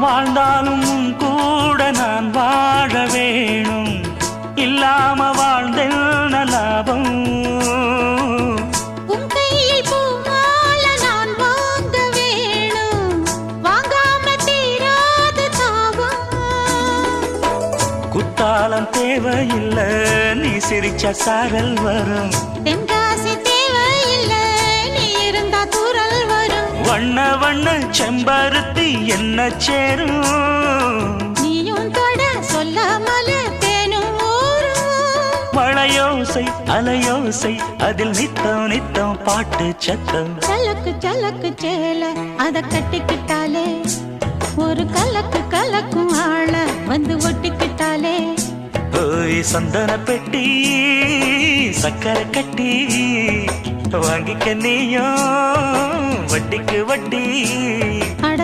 வாழ்ந்தாலும் உன் கூட நான் வாழ வேணும், இல்லாம வாழ்ந்தென்ன லாபம். உன் கையில் பூமால நான் வாங்க வேணும், வாங்காம தீராத தாபம். குத்தாலம் தேவையில்லை, நீ சிரிச்ச சாரல் வரும். தென்காசி தேவையில்லை, நீ இருந்தா தூரல் வரும். வண்ண வண்ண செம்பருத்தி என்ன சேரும், நீயும் தொட சொல்லாமல தேனும் ஊரும். மழையோசை அலையோசை அதில் நித்தம் நித்தம் பாட்டு சத்தம். சலக்கு சலக்கு சேல அத கட்டிக்கிட்டாலே, ஒரு கலக்கு கலக்கும் ஆள வந்து ஒட்டிக்கிட்டாலே. ஓய் சந்தன பெட்டி சக்கரை கட்டி, வாங்கிக்க நீயும் வட்டிக்கு வட்டி. அட